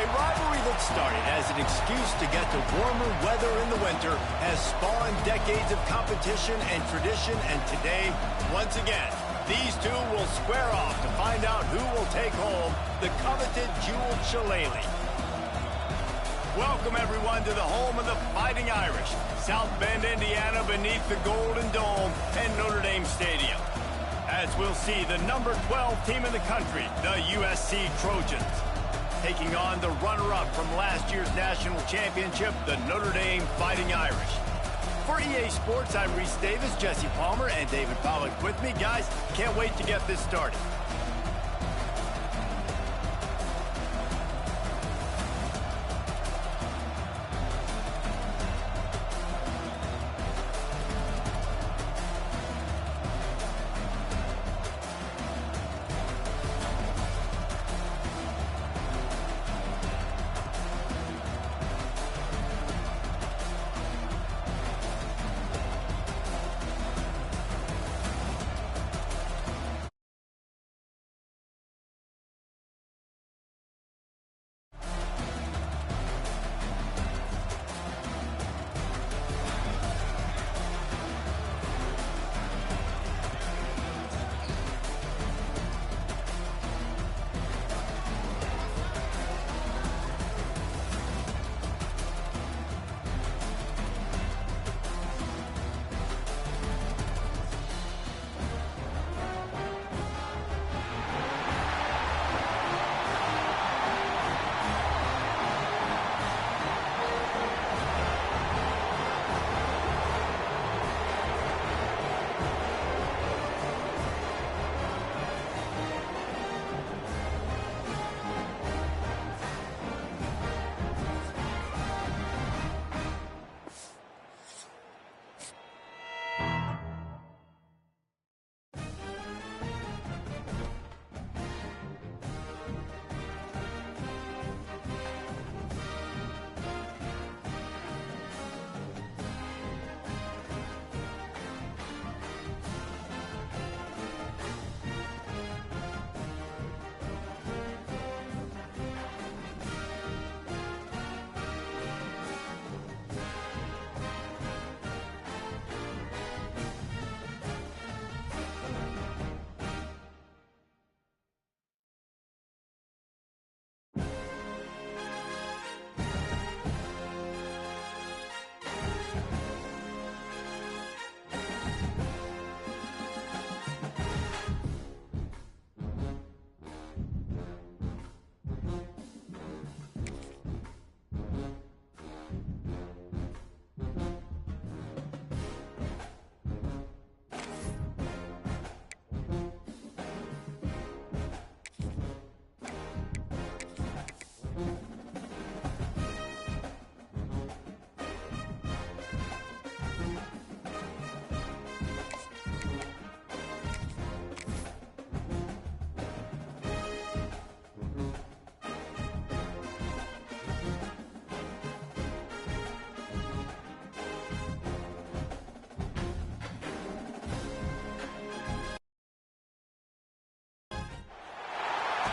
A rivalry that started as an excuse to get to warmer weather in the winter has spawned decades of competition and tradition, and today, once again, these two will square off to find out who will take home the coveted jeweled shillelagh. Welcome, everyone, to the home of the Fighting Irish, South Bend, Indiana, beneath the Golden Dome and Notre Dame Stadium. As we'll see the number 12 team in the country, the USC Trojans, taking on the runner-up from last year's national championship, the Notre Dame Fighting Irish. For EA Sports, I'm Reese Davis, Jesse Palmer, and David Pollack with me. Guys, can't wait to get this started.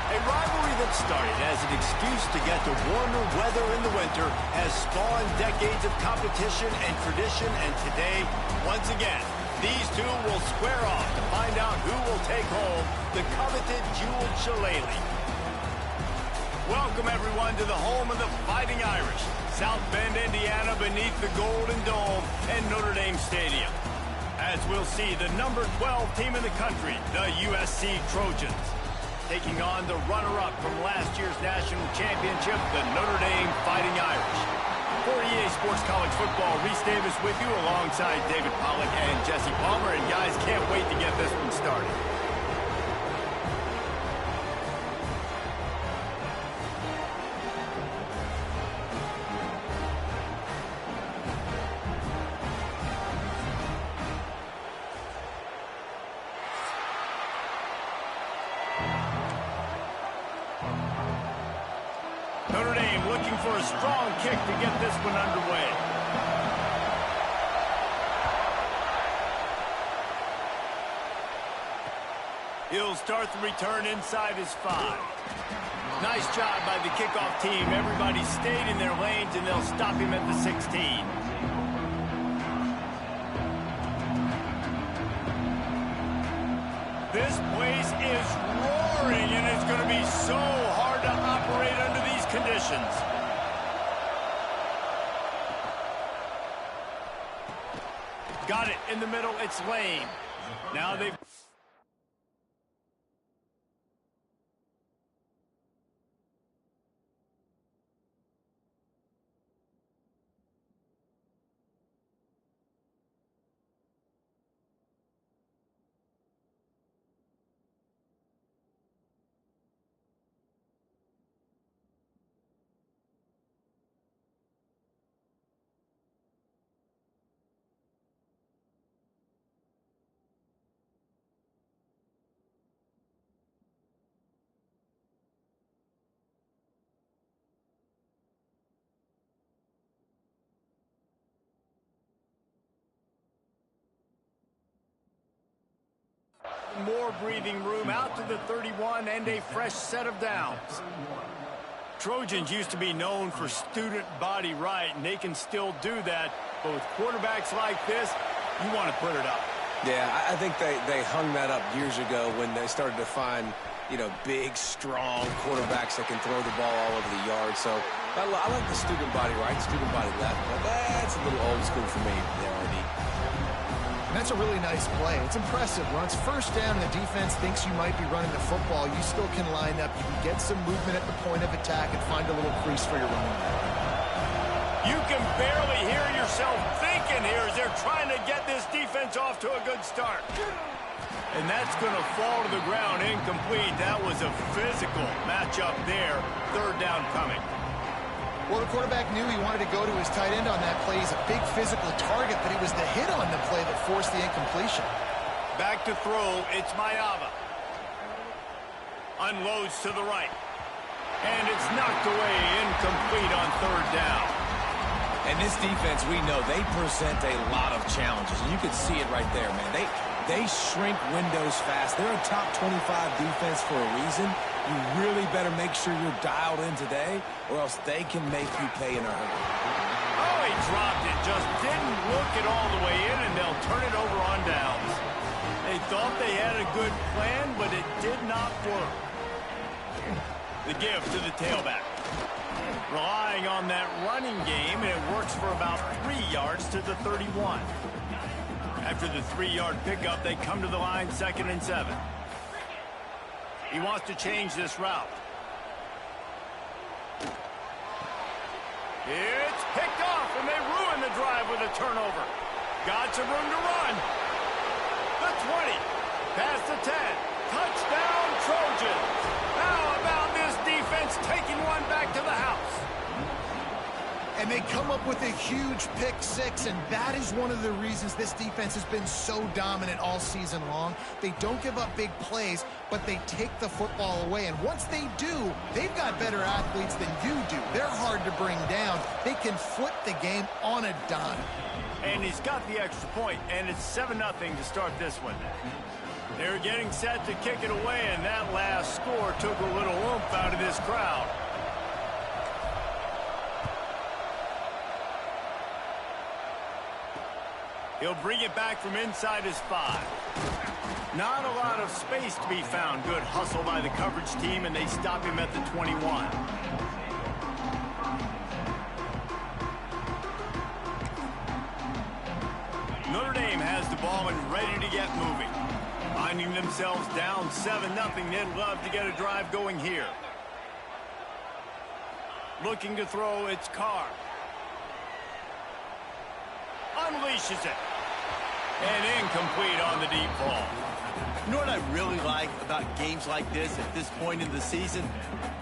A rivalry that started as an excuse to get to warmer weather in the winter has spawned decades of competition and tradition, and today, once again, these two will square off to find out who will take home the coveted jeweled shillelagh. Welcome, everyone, to the home of the Fighting Irish, South Bend, Indiana, beneath the Golden Dome and Notre Dame Stadium. As we'll see the number 12 team in the country, the USC Trojans, taking on the runner-up from last year's national championship, the Notre Dame Fighting Irish. For EA Sports College Football, Reese Davis with you alongside David Pollack and Jesse Palmer. And guys, can't wait to get this one started. Notre Dame looking for a strong kick to get this one underway. He'll start the return inside his 5. Nice job by the kickoff team. Everybody stayed in their lanes, and they'll stop him at the 16. This place is roaring, and it's going to be so hard to operate under these conditions. Got it in the middle. It's Lane. Now they've... More breathing room out to the 31 and a fresh set of downs. Trojans used to be known for student body right, and they can still do that. But with quarterbacks like this, you want to put it up. Yeah, I think they hung that up years ago when they started to find, you know, big, strong quarterbacks that can throw the ball all over the yard. So I like the student body right, student body left. But that's a little old school for me there, RD. That's a really nice play. It's impressive. When it's first down and the defense thinks you might be running the football, you still can line up. You can get some movement at the point of attack and find a little crease for your running back. You can barely hear yourself thinking here as they're trying to get this defense off to a good start. And that's going to fall to the ground incomplete. That was a physical matchup there. Third down coming. Well, the quarterback knew he wanted to go to his tight end on that play. He's a big physical target, but it was the hit on the play that forced the incompletion. Back to throw, it's Ncaa. Unloads to the right. And it's knocked away, incomplete on third down. And this defense, we know, they present a lot of challenges. And you can see it right there, man. They shrink windows fast. They're a top 25 defense for a reason. You really better make sure you're dialed in today, or else they can make you pay in a hurry. Oh, he dropped it. Just didn't look it all the way in, and they'll turn it over on downs. They thought they had a good plan, but it did not work. The give to the tailback. Relying on that running game, and it works for about 3 yards to the 31. After the 3-yard pickup, they come to the line, 2nd and 7. He wants to change this route. It's picked off, and they ruin the drive with a turnover. Got some room to run. The 20, past the 10. Touchdown, Trojans. How about this defense taking one back to the house? And they come up with a huge pick six, and that is one of the reasons this defense has been so dominant all season long. They don't give up big plays, but they take the football away. And once they do, they've got better athletes than you do. They're hard to bring down. They can flip the game on a dime. And he's got the extra point, and it's 7-0 to start this one. They're getting set to kick it away, and that last score took a little oomph out of this crowd. He'll bring it back from inside his 5. Not a lot of space to be found. Good hustle by the coverage team, and they stop him at the 21. Notre Dame has the ball and ready to get moving. Finding themselves down 7-0, they'd love to get a drive going here. Looking to throw, it's Carr. Unleashes it. And incomplete on the deep ball. You know what I really like about games like this at this point in the season?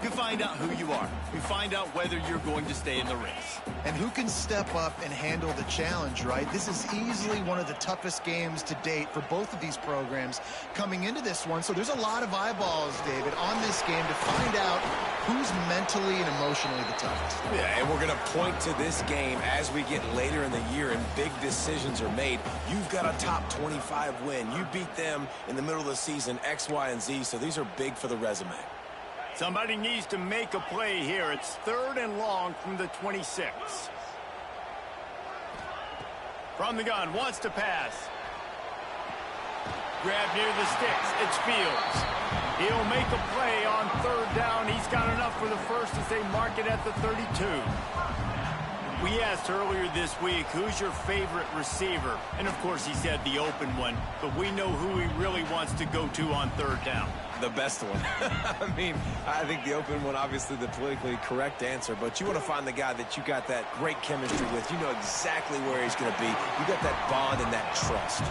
You find out who you are. You find out whether you're going to stay in the race. And who can step up and handle the challenge, right? This is easily one of the toughest games to date for both of these programs coming into this one. So there's a lot of eyeballs, David, on this game to find out who's mentally and emotionally the toughest. Yeah, and we're going to point to this game as we get later in the year and big decisions are made. You've got a top 25 win. You beat them in the middle of the season, X, Y, and Z, so these are big for the resume. Somebody needs to make a play here. It's 3rd and long from the 26. From the gun, wants to pass. Grab near the sticks. It's Fields. He'll make a play on 3rd down. He's got enough for the first as they mark it at the 32. We asked earlier this week, who's your favorite receiver? And, of course, he said the open one. But we know who he really wants to go to on 3rd down. The best one. I mean, I think the open one, obviously the politically correct answer, but you want to find the guy that you got that great chemistry with. You know exactly where he's going to be. You got that bond and that trust.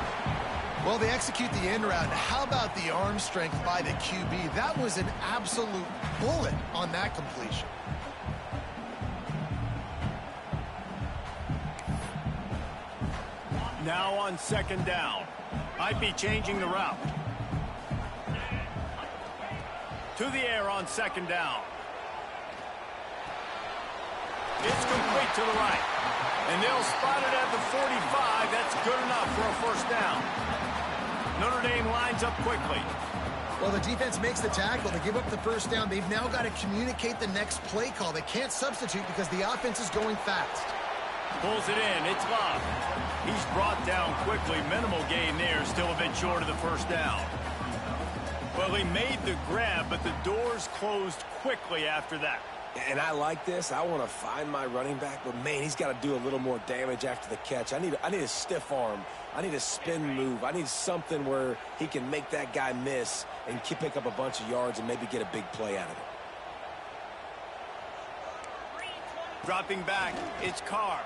Well, they execute the end route. How about the arm strength by the QB? That was an absolute bullet on that completion. Now on 2nd down. Might be changing the route. To the air on 2nd down. It's complete to the right. And they'll spot it at the 45. That's good enough for a 1st down. Notre Dame lines up quickly. Well, the defense makes the tackle. They give up the 1st down. They've now got to communicate the next play call. They can't substitute because the offense is going fast. Pulls it in. It's Love. He's brought down quickly. Minimal gain there. Still a bit short of the 1st down. Well, he made the grab, but the doors closed quickly after that. And I like this. I want to find my running back, but, man, he's got to do a little more damage after the catch. I need a stiff arm. I need a spin move. I need something where he can make that guy miss and pick up a bunch of yards and maybe get a big play out of it. Dropping back, it's Carr.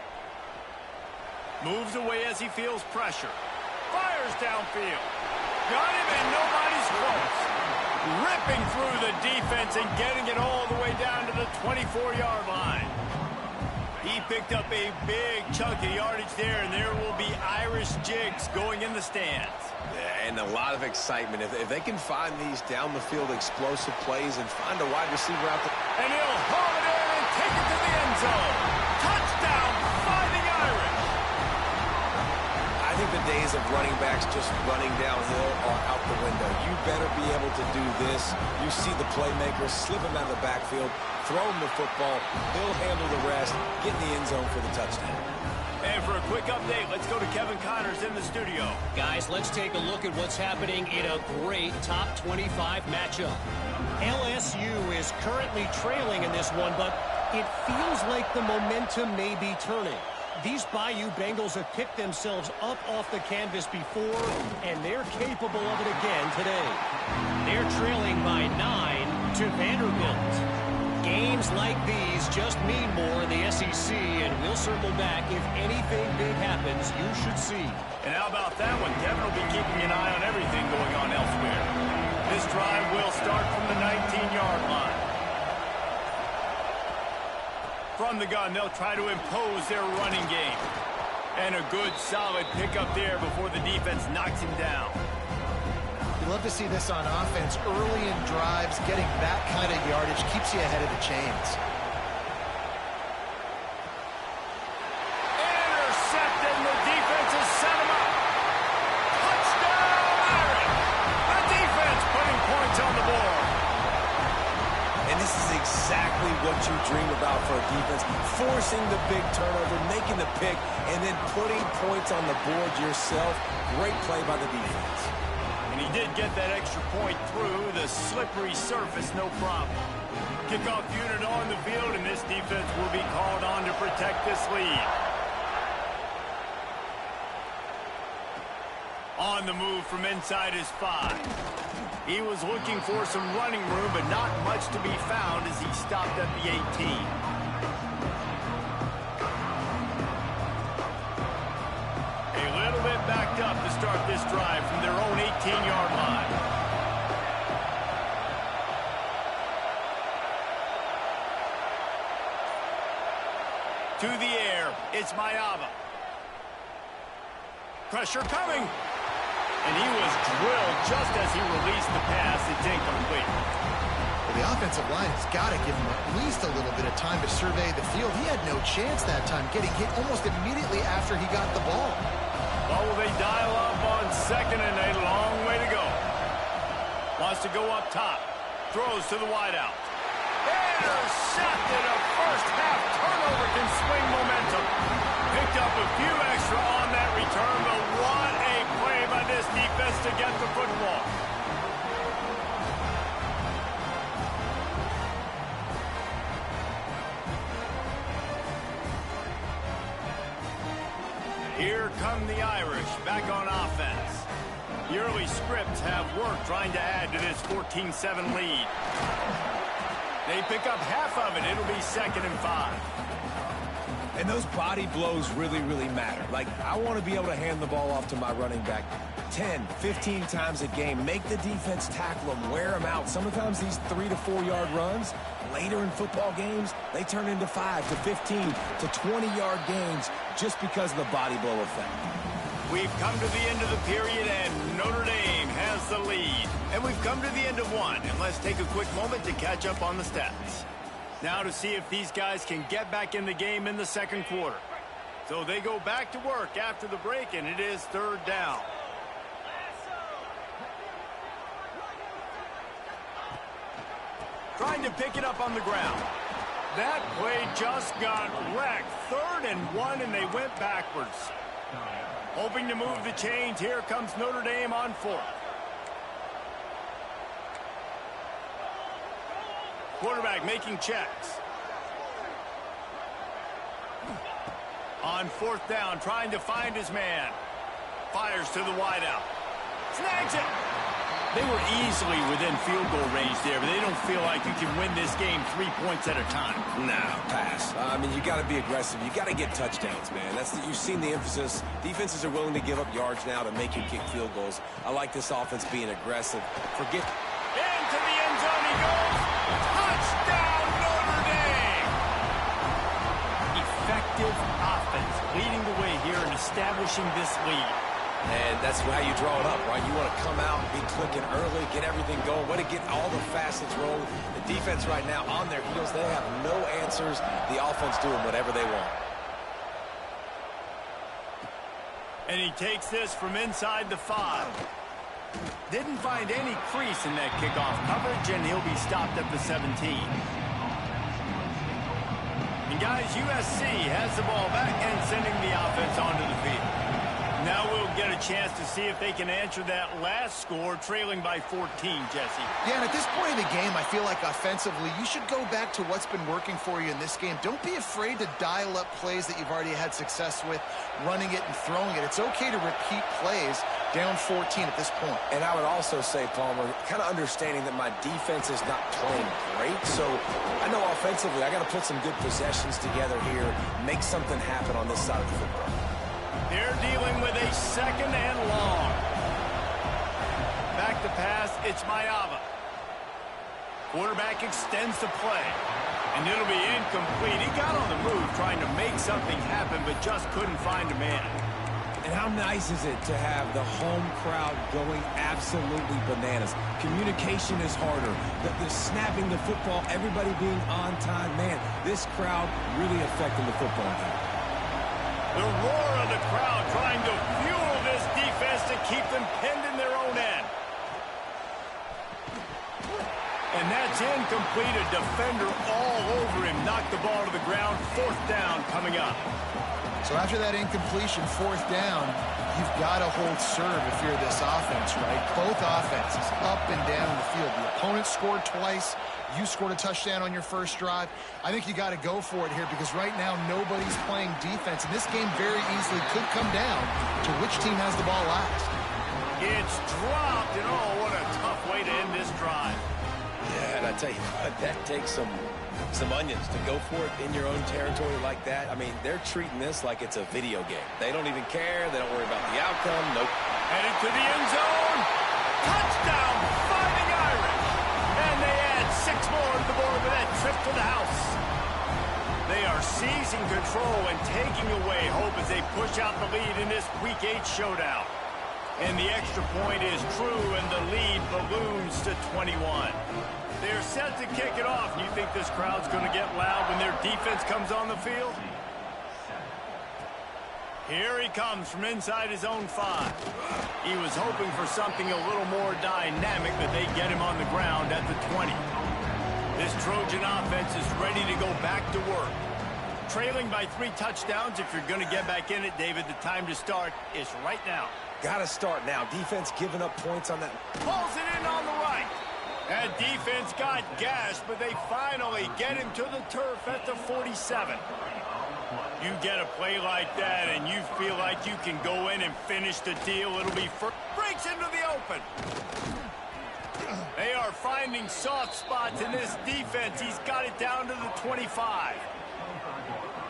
Moves away as he feels pressure. Fires downfield. Got him and nobody's close. Ripping through the defense and getting it all the way down to the 24-yard line. He picked up a big chunk of yardage there, and there will be Irish jigs going in the stands. Yeah, and a lot of excitement. If they can find these down-the-field explosive plays and find a wide receiver out there. And he'll haul it in and take it to the end zone. Touchdown, Fighting Irish. I think the days of running backs just running downhill are out the window. You better be able to do this. You see the playmaker slip him out of the backfield, throw him the football, he'll handle the rest, get in the end zone for the touchdown. And for a quick update, let's go to Kevin Connors in the studio. Guys, let's take a look at what's happening in a great top 25 matchup. LSU is currently trailing in this one, but it feels like the momentum may be turning. These Bayou Bengals have picked themselves up off the canvas before, and they're capable of it again today. They're trailing by 9 to Vanderbilt. Games like these just mean more in the SEC, and we'll circle back if anything big happens you should see. And how about that one? Kevin will be keeping an eye on everything going on elsewhere. This drive will start from the 19-yard line. From the gun, they'll try to impose their running game. And a good, solid pickup there before the defense knocks him down. You love to see this on offense. Early in drives, getting that kind of yardage keeps you ahead of the chains. Intercepted, and the defense has set him up. Touchdown, Irish! The defense putting points on the board. And this is exactly what you dream about for a defense. Forcing the big turnover, making the pick, and then putting points on the board yourself. Great play by the defense. And he did get that extra point through the slippery surface, no problem. Kickoff unit on the field, and this defense will be called on to protect this lead. On the move from inside his 5. He was looking for some running room, but not much to be found as he stopped at the 18. A little bit backed up to start this drive from their own 18-yard line. To the air, it's Mayava. Pressure coming. And he was drilled just as he released the pass. It's incomplete. Well, the offensive line has got to give him at least a little bit of time to survey the field. He had no chance that time, getting hit almost immediately after he got the ball. Well, will they dial up on 2nd and a long way to go? Wants to go up top. Throws to the wideout. Intercepted. A first-half turnover can swing momentum. Picked up a few extra on that return, but what a play by this defense to get the football. Here come the Irish back on offense. The early scripts have worked trying to add to this 14-7 lead. They pick up half of it. It'll be 2nd and 5. And those body blows really, really matter. Like, I want to be able to hand the ball off to my running back 10, 15 times a game. Make the defense tackle them, wear them out. Sometimes these 3 to 4 yard runs, later in football games, they turn into 5 to 15 to 20 yard gains just because of the body blow effect. We've come to the end of the period, and Notre Dame has the lead. And we've come to the end of one, and let's take a quick moment to catch up on the stats. Now to see if these guys can get back in the game in the second quarter. So they go back to work after the break, and it is 3rd down. Trying to pick it up on the ground. That play just got wrecked. 3rd and 1, and they went backwards. Hoping to move the chains. Here comes Notre Dame on 4th. Quarterback making checks. On 4th down, trying to find his man. Fires to the wideout. Snags it. They were easily within field goal range there, but they don't feel like you can win this game 3 points at a time. No, pass. I mean, you got to be aggressive. You got to get touchdowns, man. You've seen the emphasis. Defenses are willing to give up yards now to make you kick field goals. I like this offense being aggressive. Forget. Into the end zone he goes. Touchdown, Notre Dame! Effective offense leading the way here and establishing this lead. And that's how you draw it up, right? You want to come out, be clicking early, get everything going. Want to get all the facets rolling. The defense right now on their heels, they have no answers. The offense doing whatever they want. And he takes this from inside the 5. Didn't find any crease in that kickoff coverage, and he'll be stopped at the 17. And guys, USC has the ball back and sending the offense onto the field. Now we'll get a chance to see if they can answer that last score, trailing by 14, Jesse. Yeah, and at this point in the game, I feel like offensively, you should go back to what's been working for you in this game. Don't be afraid to dial up plays that you've already had success with, running it and throwing it. It's okay to repeat plays down 14 at this point. And I would also say, Palmer, kind of understanding that my defense is not playing great. So I know offensively, I got to put some good possessions together here, make something happen on this side of the football. They're dealing with a 2nd and long. Back to pass, it's Ncaa. Quarterback extends the play. And it'll be incomplete. He got on the move trying to make something happen, but just couldn't find a man. And how nice is it to have the home crowd going absolutely bananas? Communication is harder. The snapping the football, everybody being on time. Man, this crowd really affecting the football game. The roar of the crowd trying to fuel this defense to keep them pinned in their own end. And that's incomplete. A defender all over him. Knocked the ball to the ground. 4th down coming up. So after that incompletion, 4th down, you've got to hold serve if you're this offense, right? Both offenses up and down the field. The opponent scored twice. You scored a touchdown on your first drive. I think you got to go for it here because right now nobody's playing defense. And this game very easily could come down to which team has the ball last. It's dropped, and oh, what a tough way to end this drive. Yeah, and I tell you what, that takes some onions to go for it in your own territory like that. I mean, they're treating this like it's a video game. They don't even care. They don't worry about the outcome. Nope. Headed to the end zone. Touchdown, Fighting Irish. And they add 6 more to the board with that trip to the house. They are seizing control and taking away hope as they push out the lead in this Week 8 showdown. And the extra point is true, and the lead balloons to 21. They're set to kick it off. You think this crowd's going to get loud when their defense comes on the field? Here he comes from inside his own 5. He was hoping for something a little more dynamic, but they get him on the ground at the 20. This Trojan offense is ready to go back to work. Trailing by 3 touchdowns, if you're going to get back in it, David, the time to start is right now. Got to start now. Defense giving up points on that. Pulls it in on the right. That defense got gashed, but they finally get him to the turf at the 47. You get a play like that, and you feel like you can go in and finish the deal. It'll be first. Breaks into the open. They are finding soft spots in this defense. He's got it down to the 25.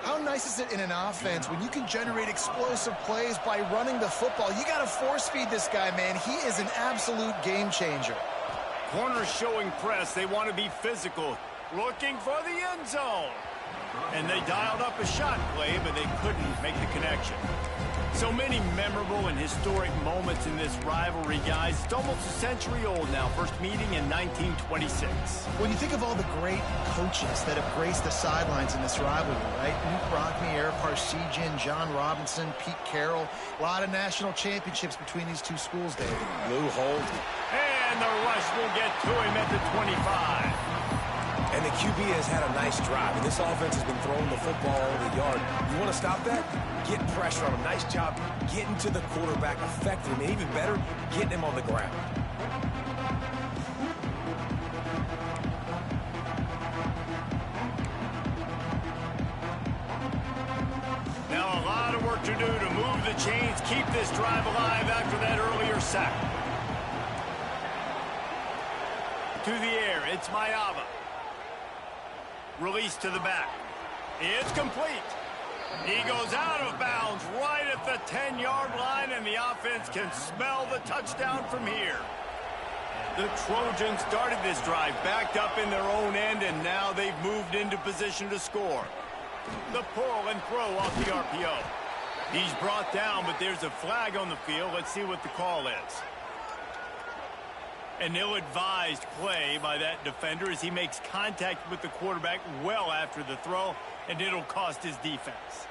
How nice is it in an offense when you can generate explosive plays by running the football? You got to force feed this guy, man. He is an absolute game changer. Corners showing press. They want to be physical. Looking for the end zone. And they dialed up a shot play, but they couldn't make the connection. So many memorable and historic moments in this rivalry, guys. It's almost a century old now. First meeting in 1926. When you think of all the great coaches that have graced the sidelines in this rivalry, right? Luke Rockne, Eric Parseghian, John Robinson, Pete Carroll. A lot of national championships between these two schools, David. Lou Holt. And the rush will get to him at the 25. And the QB has had a nice drive. And this offense has been throwing the football over the yard. You want to stop that? Get pressure on him. Nice job getting to the quarterback, affecting him. And even better, getting him on the ground. Now a lot of work to do to move the chains, keep this drive alive after that earlier sack. To the air, it's Ncaa. Release to the back. It's complete. He goes out of bounds right at the 10-yard line, and the offense can smell the touchdown from here. The Trojans started this drive backed up in their own end, and now they've moved into position to score. The pull and throw off the RPO. He's brought down, but there's a flag on the field. Let's see what the call is. An ill-advised play by that defender as he makes contact with the quarterback well after the throw, and it'll cost his defense.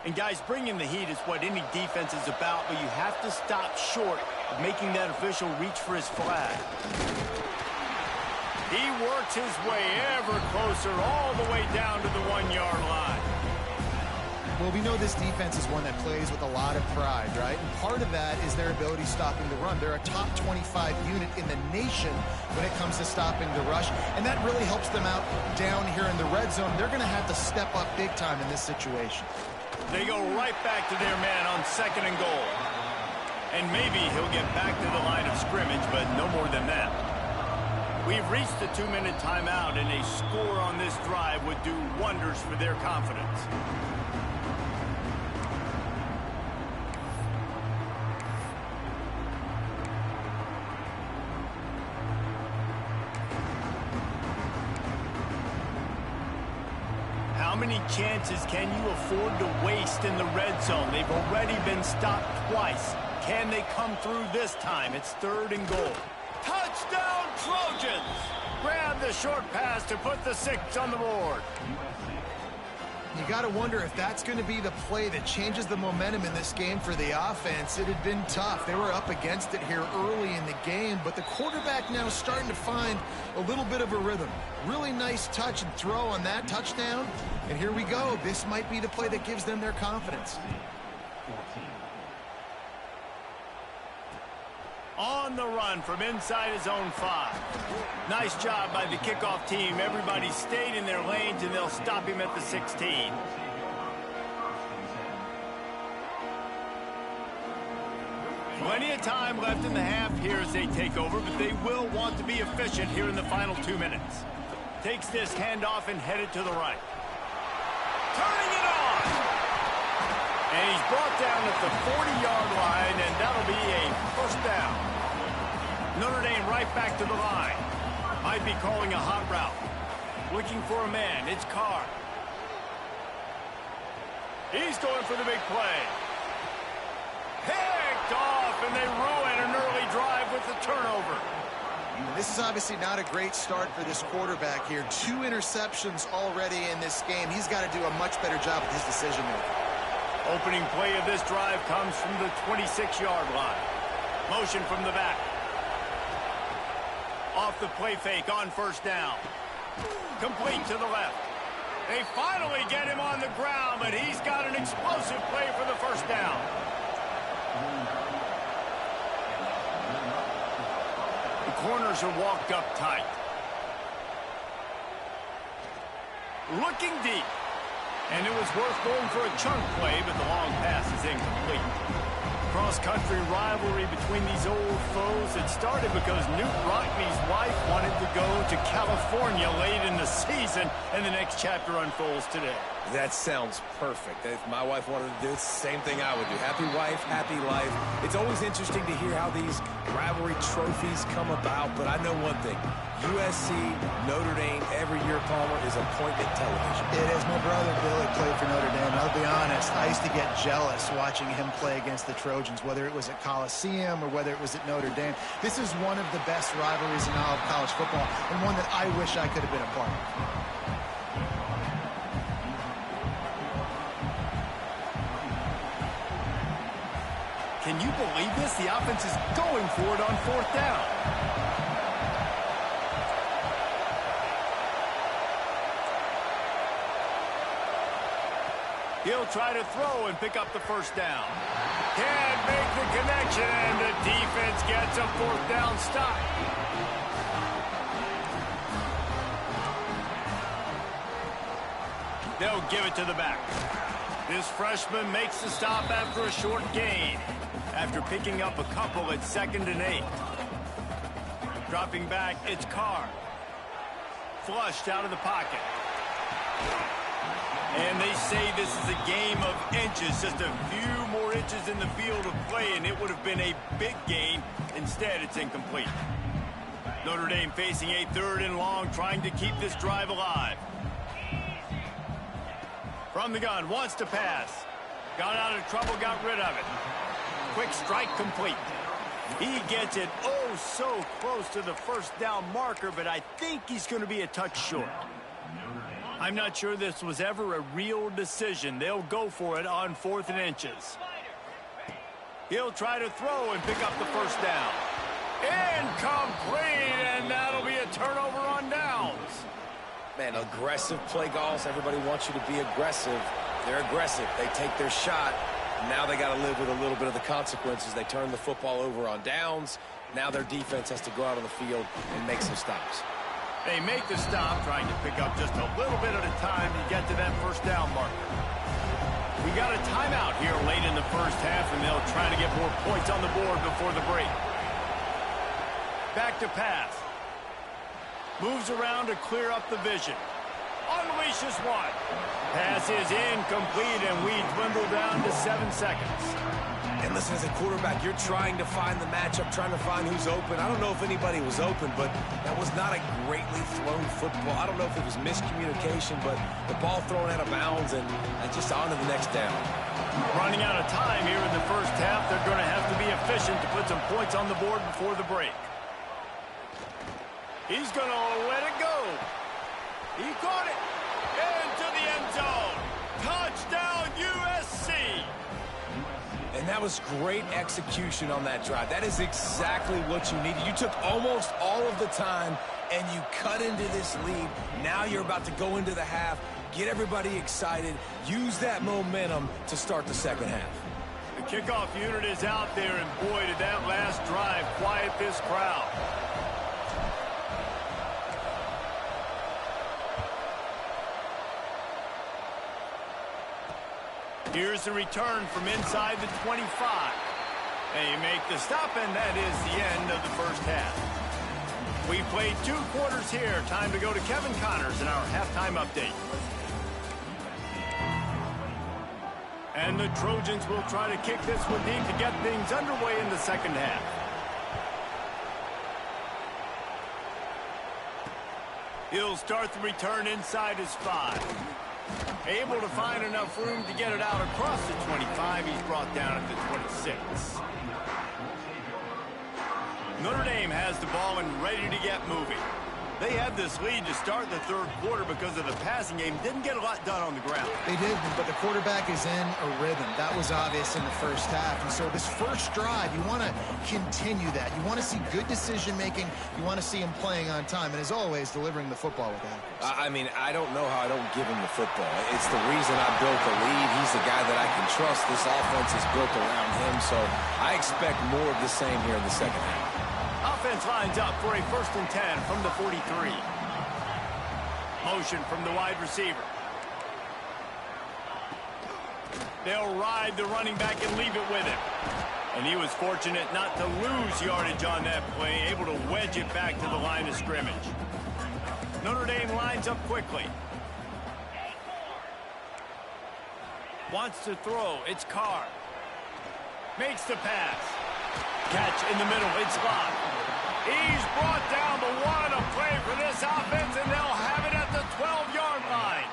And guys, bringing the heat is what any defense is about, but you have to stop short of making that official reach for his flag. He works his way ever closer all the way down to the 1-yard line. Well, we know this defense is one that plays with a lot of pride, right? And part of that is their ability stopping the run. They're a top 25 unit in the nation when it comes to stopping the rush, and that really helps them out down here in the red zone. They're going to have to step up big time in this situation. They go right back to their man on 2nd and goal. And maybe he'll get back to the line of scrimmage, but no more than that. We've reached the 2-minute timeout, and a score on this drive would do wonders for their confidence. How many chances can you afford to waste in the red zone? They've already been stopped twice. Can they come through this time? It's 3rd and goal. Touchdown, Trojans! Grab the short pass to put the 6 on the board. You got to wonder if that's going to be the play that changes the momentum in this game for the offense. It had been tough. They were up against it here early in the game, but the quarterback now starting to find a little bit of a rhythm. Really nice touch and throw on that touchdown. And here we go. This might be the play that gives them their confidence. On the run from inside his own 5. Nice job by the kickoff team. Everybody stayed in their lanes, and they'll stop him at the 16. Plenty of time left in the half here as they take over, but they will want to be efficient here in the final 2 minutes. Takes this handoff and headed to the right. Turning it on! And he's brought down at the 40-yard line, and that'll be a first down. Notre Dame right back to the line. Might be calling a hot route. Looking for a man. It's Carr. He's going for the big play. Picked off, and they ruin an early drive with the turnover. This is obviously not a great start for this quarterback here. 2 interceptions already in this game. He's got to do a much better job with his decision-making. Opening play of this drive comes from the 26-yard line. Motion from the back. Off the play fake on first down. Complete to the left. They finally get him on the ground, but he's got an explosive play for the first down. The corners are walked up tight. Looking deep. And it was worth going for a chunk play, but the long pass is incomplete. Cross-country rivalry between these old foes. It started because Newt Rockne's wife wanted to go to California late in the season, and the next chapter unfolds today. That sounds perfect. If my wife wanted to do the same thing I would do. Happy wife, happy life. It's always interesting to hear how these rivalry trophies come about, but I know one thing. USC, Notre Dame, every year, Palmer, is appointment television. It is. My brother Billy played for Notre Dame. I'll be honest, I used to get jealous watching him play against the Trojans, whether it was at Coliseum or whether it was at Notre Dame. This is one of the best rivalries in all of college football, and one that I wish I could have been a part of. Can you believe this? The offense is going for it on fourth down. He'll try to throw and pick up the first down. Can't make the connection, and the defense gets a fourth down stop. They'll give it to the back. This freshman makes the stop after a short gain, after picking up a couple at 2nd and 8. Dropping back, it's Carr. Flushed out of the pocket. And they say this is a game of inches, just a few more inches in the field of play, and it would have been a big gain. Instead, it's incomplete. Notre Dame facing a 3rd and long, trying to keep this drive alive. From the gun, wants to pass. Got out of trouble, got rid of it. Quick strike complete. He gets it oh so close to the first down marker, but I think he's going to be a touch short. I'm not sure this was ever a real decision. They'll go for it on 4th and inches. He'll try to throw and pick up the first down. Incomplete, and that'll be a turnover on downs. Man, aggressive play calls. Everybody wants you to be aggressive. They're aggressive. They take their shot. Now they got to live with a little bit of the consequences. They turn the football over on downs. Now their defense has to go out on the field and make some stops. They make the stop, trying to pick up just a little bit at a time to get to that first down marker. We got a timeout here late in the first half, and they'll try to get more points on the board before the break. Back to pass. Moves around to clear up the vision. Unleashes one. Pass is incomplete, and we dwindle down to 7 seconds. And listen, as a quarterback, you're trying to find the matchup, trying to find who's open. I don't know if anybody was open, but that was not a greatly thrown football. I don't know if it was miscommunication, but the ball thrown out of bounds and just on to the next down. Running out of time here in the first half. They're going to have to be efficient to put some points on the board before the break. He's going to let it go. He caught it into the end zone. Touchdown, USC. And that was great execution on that drive. That is exactly what you needed. You took almost all of the time, and you cut into this lead. Now you're about to go into the half, get everybody excited, use that momentum to start the second half. The kickoff unit is out there, and boy, did that last drive quiet this crowd. Here's the return from inside the 25. They make the stop, and that is the end of the first half. We played 2 quarters here. Time to go to Kevin Connors in our halftime update. And the Trojans will try to kick this one deep to get things underway in the second half. He'll start the return inside his 5. Able to find enough room to get it out across the 25. He's brought down at the 26. Notre Dame has the ball and ready to get moving. They had this lead to start the third quarter because of the passing game. Didn't get a lot done on the ground. They did, but the quarterback is in a rhythm. That was obvious in the first half. And so this first drive, you want to continue that. You want to see good decision-making. You want to see him playing on time. And as always, delivering the football with accuracy. I mean, I don't know how I don't give him the football. It's the reason I built the lead. He's the guy that I can trust. This offense is built around him, so I expect more of the same here in the second half. Offense lines up for a 1st and 10 from the 43. Motion from the wide receiver. They'll ride the running back and leave it with him. And he was fortunate not to lose yardage on that play, able to wedge it back to the line of scrimmage. Notre Dame lines up quickly. Wants to throw. It's Carr. Makes the pass. Catch in the middle. It's Locke. He's brought down, but what a play for this offense, and they'll have it at the 12-yard line.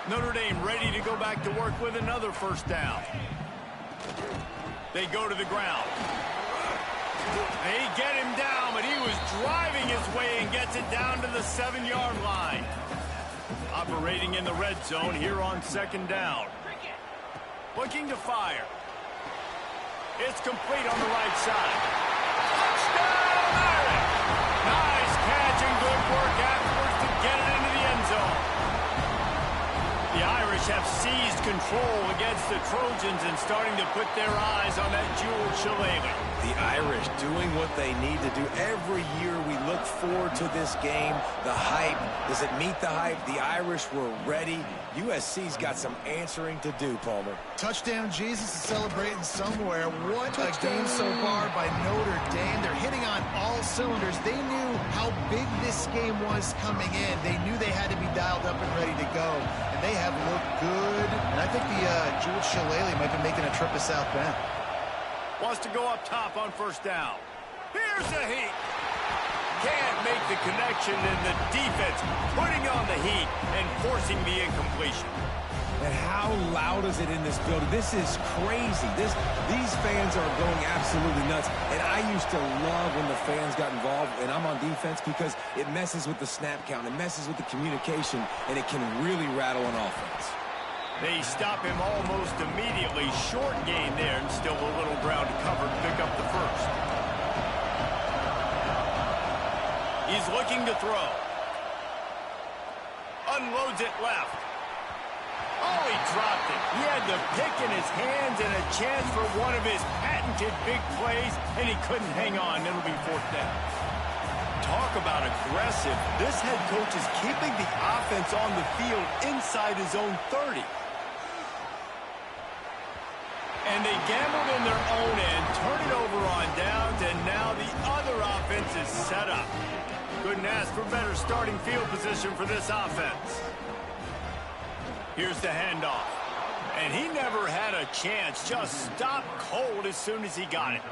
Notre Dame ready to go back to work with another 1st down. They go to the ground. They get him down, but he was driving his way and gets it down to the 7-yard line. Operating in the red zone here on 2nd down. Looking to fire. It's complete on the right side. Touchdown, Irish! Nice catch and good work afterwards to get it into the end zone. The Irish have seized control against the Trojans and starting to put their eyes on that Jules Shillelagh. The Irish doing what they need to do. Every year we look forward to this game. The hype, does it meet the hype? The Irish were ready. USC's got some answering to do, Palmer. Touchdown Jesus is celebrating somewhere. What a game so far by Notre Dame. They're hitting on all cylinders. They knew how big this game was coming in. They knew they had to be dialed up and ready to go. And they have looked good. And I think the Jules Shillelagh might be making a trip to South Bend. Wants to go up top on 1st down. Here's the heat. Can't make the connection, and the defense putting on the heat and forcing the incompletion. And how loud is it in this building? This is crazy. These fans are going absolutely nuts. And I used to love when the fans got involved, and I'm on defense, because it messes with the snap count. It messes with the communication, and it can really rattle an offense. They stop him almost immediately. Short gain there, and still a little ground to cover to pick up the 1st. He's looking to throw. Unloads it left. Oh, he dropped it. He had the pick in his hands and a chance for one of his patented big plays, and he couldn't hang on. It'll be 4th down. Talk about aggressive. This head coach is keeping the offense on the field inside his own 30. And they gambled in their own end, turn it over on downs, and now the other offense is set up. Couldn't ask for better starting field position for this offense. Here's the handoff. And he never had a chance, just stopped cold as soon as he got it.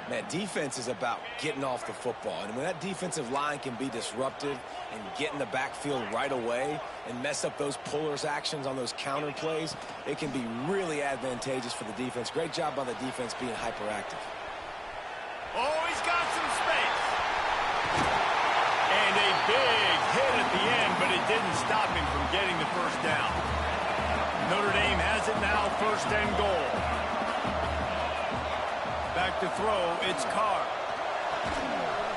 Man, defense is about getting off the football. And when that defensive line can be disruptive and get in the backfield right away and mess up those pullers actions on those counter plays, it can be really advantageous for the defense. Great job by the defense being hyperactive. Oh, he's got some space. And a big hit at the end, but it didn't stop him from getting the 1st down. Notre Dame has it now, 1st and goal. Back to throw, it's Carr.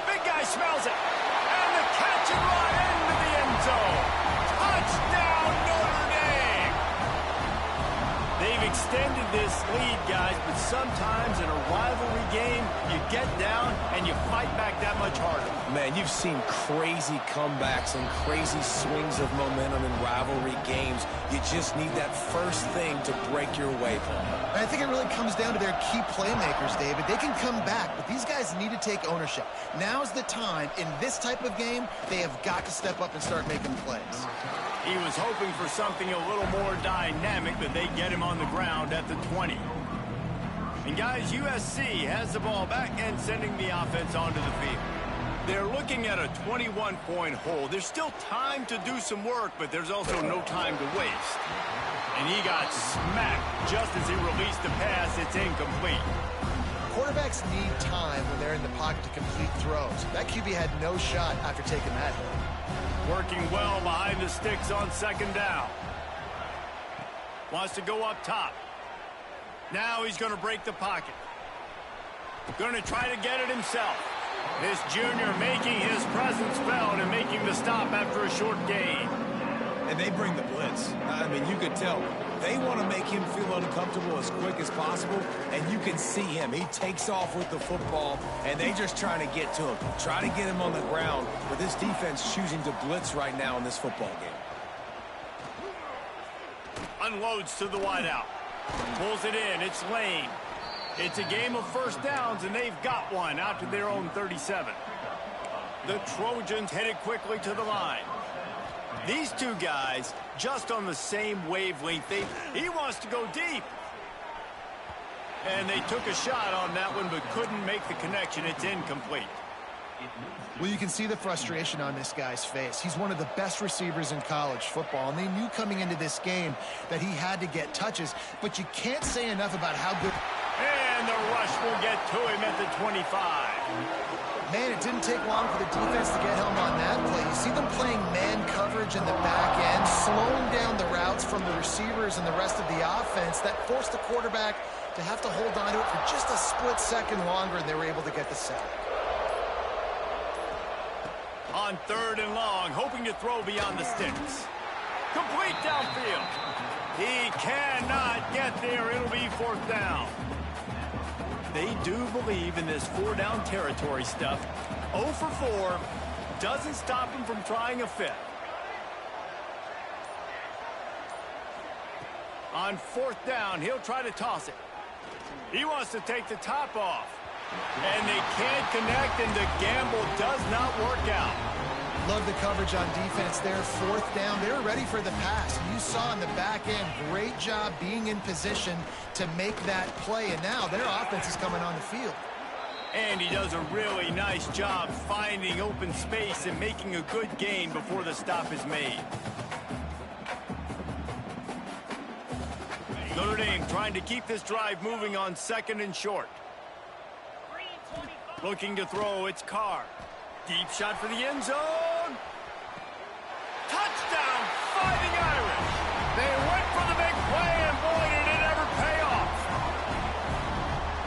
Big guy smells it. And the catch and run into the end zone. Touchdown, Notre Dame! They've extended this lead, guys, but sometimes in a rivalry game, you get down and you fight back that much harder. Man, you've seen crazy comebacks and crazy swings of momentum in rivalry games. You just need that first thing to break your way, Paul. I think it really comes down to their key playmakers, David. They can come back, but these guys need to take ownership. Now's the time. In this type of game, they have got to step up and start making plays. He was hoping for something a little more dynamic, but they get him on the ground at the 20. And guys, USC has the ball back and sending the offense onto the field. They're looking at a 21-point hole. There's still time to do some work, but there's also no time to waste. And he got smacked just as he released the pass. It's incomplete. quarterbacks need time when they're in the pocket to complete throws. That QB had no shot after taking that hit. Working well behind the sticks on second down. Wants to go up top. Now he's going to break the pocket. Going to try to get it himself. This junior making his presence felt and making the stop after a short gain. And they bring the blitz. I mean, you could tell they want to make him feel uncomfortable as quick as possible, and you can see him. He takes off with the football, and they just trying to get to him, try to get him on the ground, but this defense choosing to blitz right now in this football game. Unloads to the wideout. Pulls it in. It's Lane. It's a game of first downs, and they've got one out to their own 37. The Trojans headed quickly to the line. These two guys just on the same wavelength. He wants to go deep. And they took a shot on that one but couldn't make the connection. It's incomplete. Well, you can see the frustration on this guy's face. He's one of the best receivers in college football, and they knew coming into this game that he had to get touches, but you can't say enough about how good... And the rush will get to him at the 25. Man, it didn't take long for the defense to get home on that play. You see them playing man coverage in the back end, slowing down the routes from the receivers and the rest of the offense. That forced the quarterback to have to hold on to it for just a split second longer, and they were able to get the sack. On third and long, hoping to throw beyond the sticks. Complete downfield. He cannot get there. It'll be fourth down. They do believe in this four-down territory stuff. 0 for 4 doesn't stop him from trying a fifth. On fourth down, he'll try to toss it. He wants to take the top off. And they can't connect, and the gamble does not work out. Love the coverage on defense there. Fourth down. They were ready for the pass. You saw in the back end, great job being in position to make that play. And now their offense is coming on the field. And he does a really nice job finding open space and making a good gain before the stop is made. Notre Dame trying to keep this drive moving on second and short. Looking to throw, it's Carr. Deep shot for the end zone. Touchdown, Fighting Irish. They went for the big play, and boy, did it ever pay off.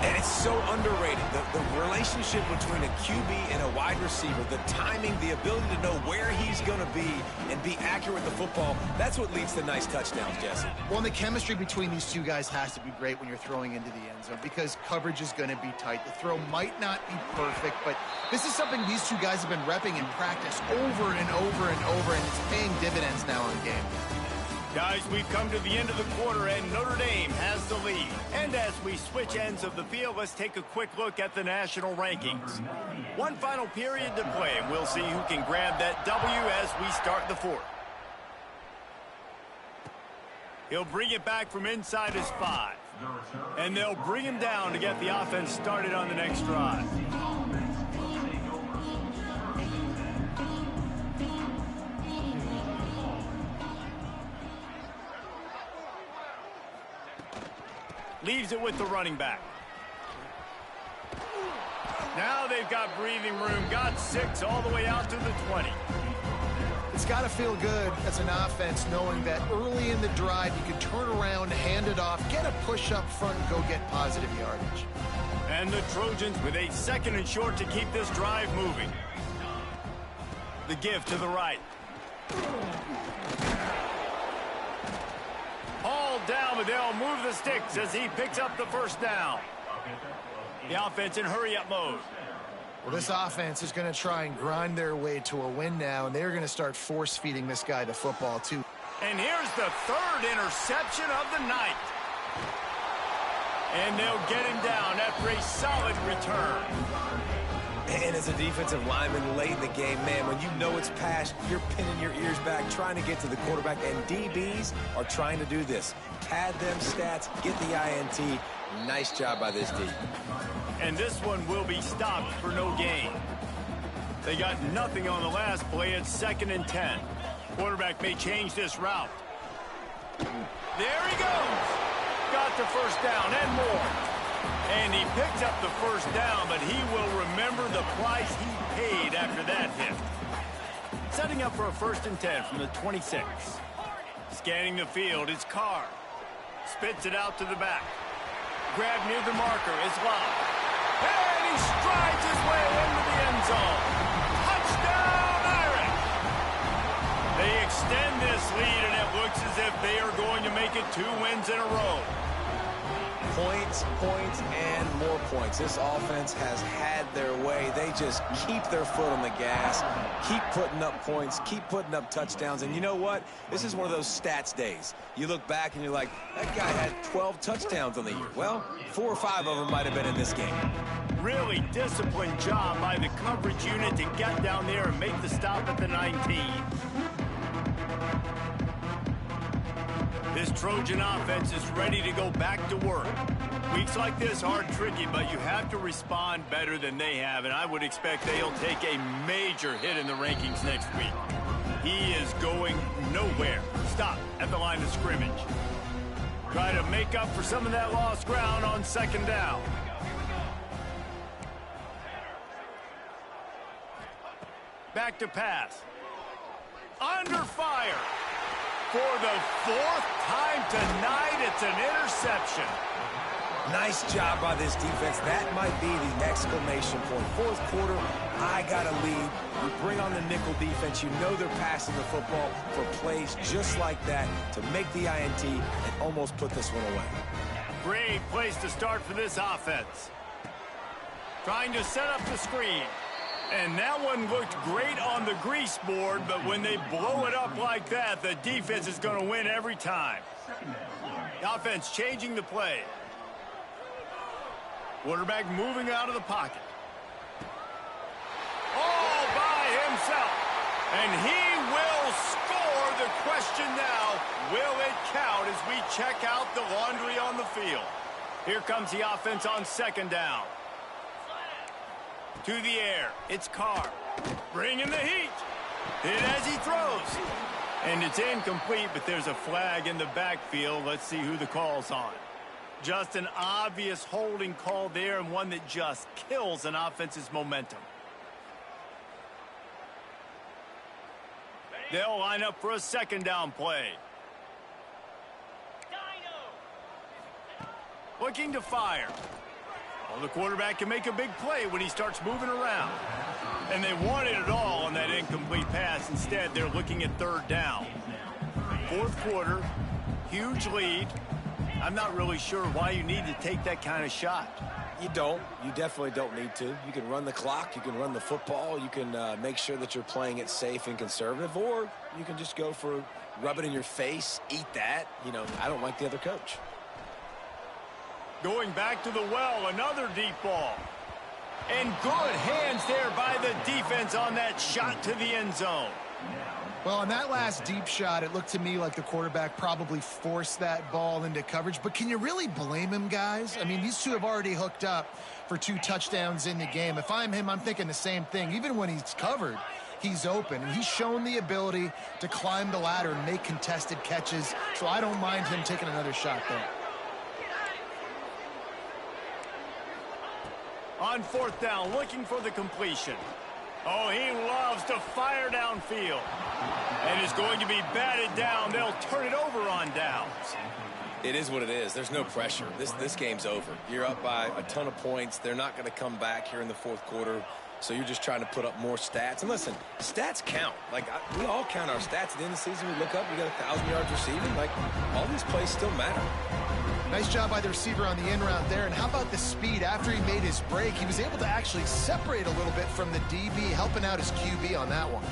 And it's so underrated. The relationship between a QB and a wide receiver, the timing, the ability to know where he's going to be and be accurate with the football, that's what leads to nice touchdowns, Jesse. Well, and the chemistry between these two guys has to be great when you're throwing into the end zone because coverage is going to be tight. The throw might not be perfect, but this is something these two guys have been repping in practice over and over and over, and it's paying dividends now in game. Guys, we've come to the end of the quarter, and Notre Dame has the lead. And as we switch ends of the field, let's take a quick look at the national rankings. One final period to play, and we'll see who can grab that W as we start the fourth. He'll bring it back from inside his 5. And they'll bring him down to get the offense started on the next drive. Leaves it with the running back. Now they've got breathing room. Got 6 all the way out to the 20. It's got to feel good as an offense knowing that early in the drive you can turn around, hand it off, get a push up front, and go get positive yardage. And the Trojans with a second and short to keep this drive moving. The give to the right. All down, but they'll move the sticks as he picks up the first down. The offense in hurry-up mode. Well, this offense is going to try and grind their way to a win now, and they're going to start force-feeding this guy the football, too. And here's the third interception of the night. And they'll get him down after a solid return. And as a defensive lineman late in the game, man, when you know it's past, you're pinning your ears back, trying to get to the quarterback, and DBs are trying to do this. Pad them stats, get the INT. Nice job by this D. And this one will be stopped for no gain. They got nothing on the last play. It's 2nd and 10. Quarterback may change this route. There he goes. Got the first down and more. And he picked up the first down, but he will remember the price he paid after that hit. Setting up for a 1st and 10 from the 26. Scanning the field, it's Carr. Spits it out to the back. Grab near the marker, it's Love. And he strides his way into the end zone. Touchdown, Irish! They extend this lead, and it looks as if they are going to make it 2 wins in a row. Points, points, and more points. This offense has had their way. They just keep their foot on the gas, keep putting up points, keep putting up touchdowns. And you know what? This is one of those stats days. You look back and you're like, that guy had 12 touchdowns on the year. Well, 4 or 5 of them might have been in this game. Really disciplined job by the coverage unit to get down there and make the stop at the 19. This Trojan offense is ready to go back to work. Weeks like this are tricky, but you have to respond better than they have, and I would expect they'll take a major hit in the rankings next week. He is going nowhere. Stop at the line of scrimmage. Try to make up for some of that lost ground on 2nd down. Back to pass. Under fire. For the 4th time tonight, it's an interception. Nice job by this defense. That might be the exclamation point. 4th quarter, I got a lead. You bring on the nickel defense. You know they're passing the football for plays just like that to make the INT and almost put this one away. Great place to start for this offense. Trying to set up the screen. And that one looked great on the grease board, but when they blow it up like that, the defense is going to win every time. The offense changing the play. Quarterback moving out of the pocket. All by himself. And he will score. The question now, will it count as we check out the laundry on the field? Here comes the offense on 2nd down. To the air, it's Carr. Bringing the heat. Hit as he throws. And it's incomplete, but there's a flag in the backfield. Let's see who the call's on. Just an obvious holding call there, and one that just kills an offense's momentum. They'll line up for a 2nd down play. Looking to fire. Well, the quarterback can make a big play when he starts moving around. And they wanted it all on that incomplete pass. Instead, they're looking at 3rd down. 4th quarter, huge lead. I'm not really sure why you need to take that kind of shot. You don't. You definitely don't need to. You can run the clock. You can run the football. You can make sure that you're playing it safe and conservative. Or you can just go for rub it in your face, eat that. You know, I don't like the other coach. Going back to the well, another deep ball. And good hands there by the defense on that shot to the end zone. Well, on that last deep shot, it looked to me like the quarterback probably forced that ball into coverage. But can you really blame him, guys? I mean, these two have already hooked up for 2 touchdowns in the game. If I'm him, I'm thinking the same thing. Even when he's covered, he's open. And he's shown the ability to climb the ladder and make contested catches. So I don't mind him taking another shot there. On 4th down, looking for the completion. Oh, he loves to fire downfield. And is going to be batted down. They'll turn it over on downs. It is what it is. There's no pressure. This game's over. You're up by a ton of points. They're not going to come back here in the 4th quarter. So you're just trying to put up more stats. And listen, stats count. Like, we all count our stats. At the end of the season, we look up, we got 1,000 yards receiving. Like, all these plays still matter. Nice job by the receiver on the in route there. And how about the speed? After he made his break, he was able to actually separate a little bit from the DB, helping out his QB on that one.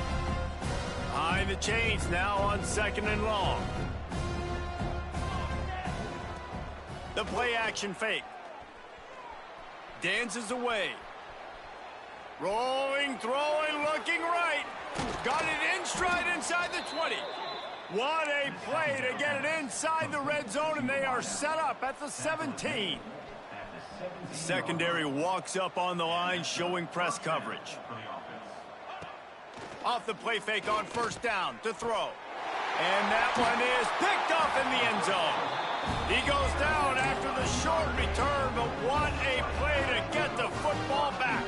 Behind the chains now on 2nd and long. The play action fake. Dances away. Rolling, throwing, looking right. Got it in stride inside the 20. What a play to get it inside the red zone, and they are set up at the 17. The secondary walks up on the line, showing press coverage. Off the play fake on 1st down to throw. And that one is picked up in the end zone. He goes down after the short return, but what a play to get the football back.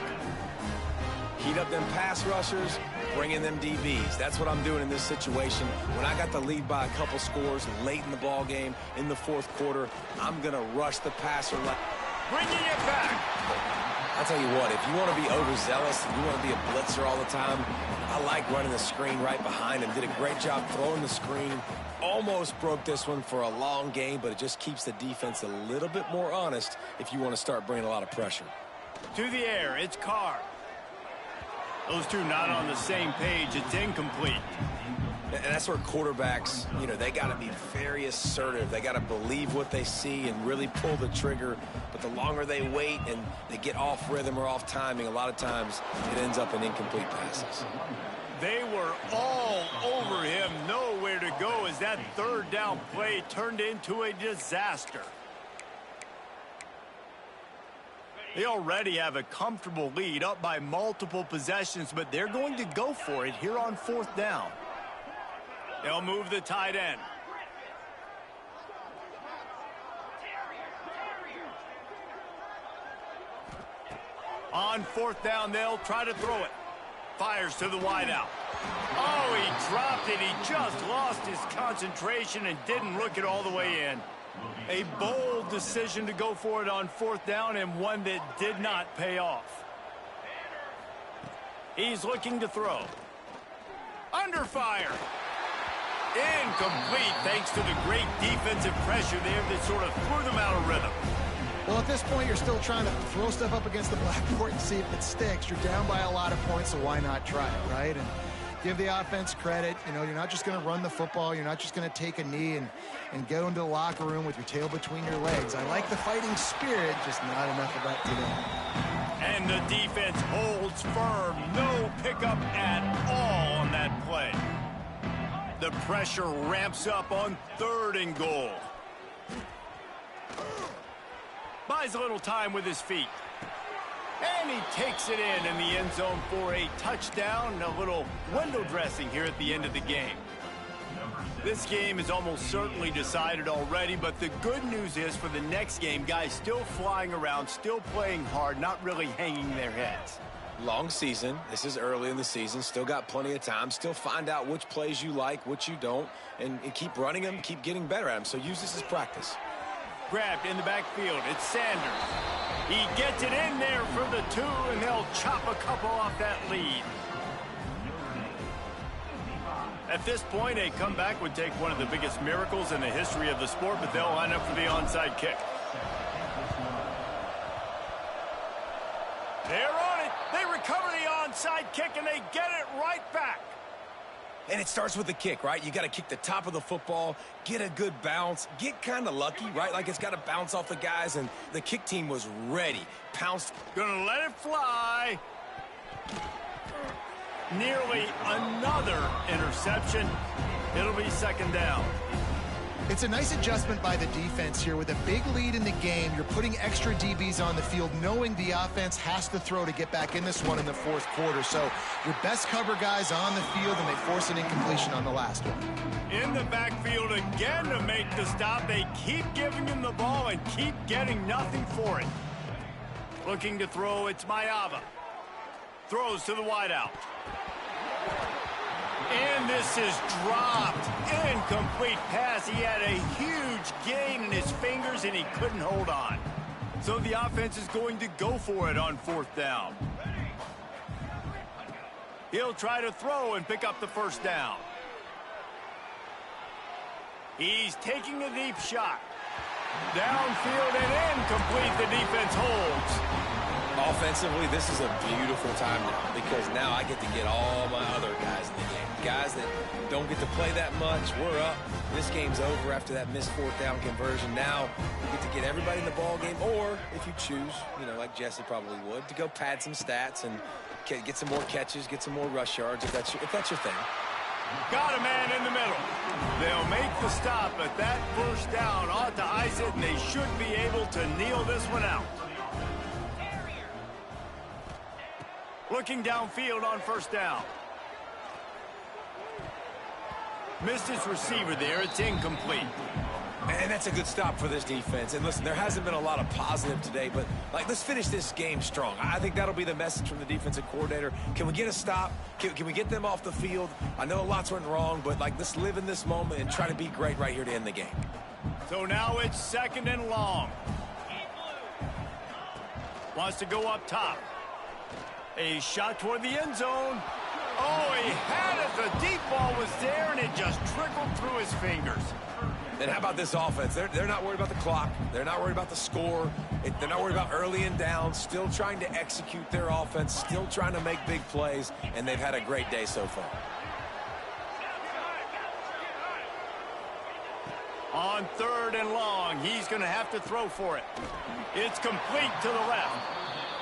Heat up them pass rushers, bring in them DBs. That's what I'm doing in this situation. When I got the lead by a couple scores late in the ball game, in the fourth quarter, I'm going to rush the passer. Bringing it back. I'll tell you what, if you want to be overzealous, if you want to be a blitzer all the time, I like running the screen right behind him. Did a great job throwing the screen. Almost broke this one for a long game, but it just keeps the defense a little bit more honest if you want to start bringing a lot of pressure. To the air, it's Carr. Those two not on the same page. It's incomplete. And that's where quarterbacks, you know, they got to be very assertive. They got to believe what they see and really pull the trigger. But the longer they wait and they get off rhythm or off timing, a lot of times it ends up in incomplete passes. They were all over him. Nowhere to go as that third down play turned into a disaster. They already have a comfortable lead, up by multiple possessions, but they're going to go for it here on fourth down. They'll move the tight end. On fourth down, they'll try to throw it. Fires to the wideout. Oh, he dropped it. He just lost his concentration and didn't look it all the way in. A bold decision to go for it on fourth down, and one that did not pay off. He's looking to throw. Under fire. Incomplete thanks to the great defensive pressure there that sort of threw them out of rhythm. Well, at this point, you're still trying to throw stuff up against the blackboard and see if it sticks. You're down by a lot of points, so why not try it, right? And give the offense credit. You know, you're not just going to run the football. You're not just going to take a knee and go into the locker room with your tail between your legs. I like the fighting spirit, just not enough of that today. And the defense holds firm. No pickup at all on that play. The pressure ramps up on 3rd and goal. Buys a little time with his feet. And he takes it in the end zone for a touchdown. A little window dressing here at the end of the game. This game is almost certainly decided already, but the good news is for the next game, guys still flying around, still playing hard, not really hanging their heads. Long season. This is early in the season. Still got plenty of time. Still find out which plays you like, which you don't, and keep running them, keep getting better at them. So use this as practice. Grabbed in the backfield. It's Sanders. He gets it in there for the 2, and they'll chop a couple off that lead. At this point, a comeback would take one of the biggest miracles in the history of the sport, but they'll line up for the onside kick. They're on it. They recover the onside kick, and they get it right back. And it starts with the kick, right? You got to kick the top of the football, get a good bounce, get kind of lucky, right? Like it's got to bounce off the guys, and the kick team was ready. Pounced. Gonna let it fly. Nearly another interception. It'll be 2nd down. It's a nice adjustment by the defense here. With a big lead in the game, you're putting extra DBs on the field, knowing the offense has to throw to get back in this one in the fourth quarter. So your best cover guys on the field, and they force an incompletion on the last one. In the backfield again to make the stop. They keep giving him the ball and keep getting nothing for it. Looking to throw, it's Ncaa. Throws to the wideout. And this is dropped. Incomplete pass. He had a huge gain in his fingers, and he couldn't hold on. So the offense is going to go for it on 4th down. He'll try to throw and pick up the 1st down. He's taking a deep shot. Downfield and incomplete. The defense holds. Offensively, this is a beautiful time now, because now I get to get all my other guys in the game. Guys that don't get to play that much. We're up. This game's over after that missed 4th down conversion. Now we get to get everybody in the ball game, or if you choose, you know, like Jesse probably would, to go pad some stats and get some more catches, get some more rush yards if that's your thing. Got a man in the middle. They'll make the stop, but that 1st down ought to ice it, and they should be able to kneel this one out. Looking downfield on 1st down. Missed his receiver there. It's incomplete. And that's a good stop for this defense. And listen, there hasn't been a lot of positive today, but let's finish this game strong. I think that'll be the message from the defensive coordinator. Can we get a stop? Can we get them off the field? I know lots went wrong, but let's live in this moment and try to be great right here to end the game. So now it's 2nd and long. Wants to go up top. A shot toward the end zone. Oh, he had it. The deep ball was there, and it just trickled through his fingers. And how about this offense? They're not worried about the clock. They're not worried about the score. They're not worried about early and down. Still trying to execute their offense. Still trying to make big plays. And they've had a great day so far. On 3rd and long, he's going to have to throw for it. It's complete to the left.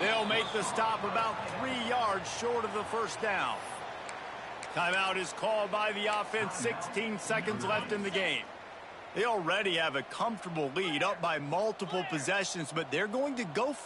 They'll make the stop about 3 yards short of the first down. Timeout is called by the offense. 16 seconds left in the game. They already have a comfortable lead, up by multiple possessions, but they're going to go for it.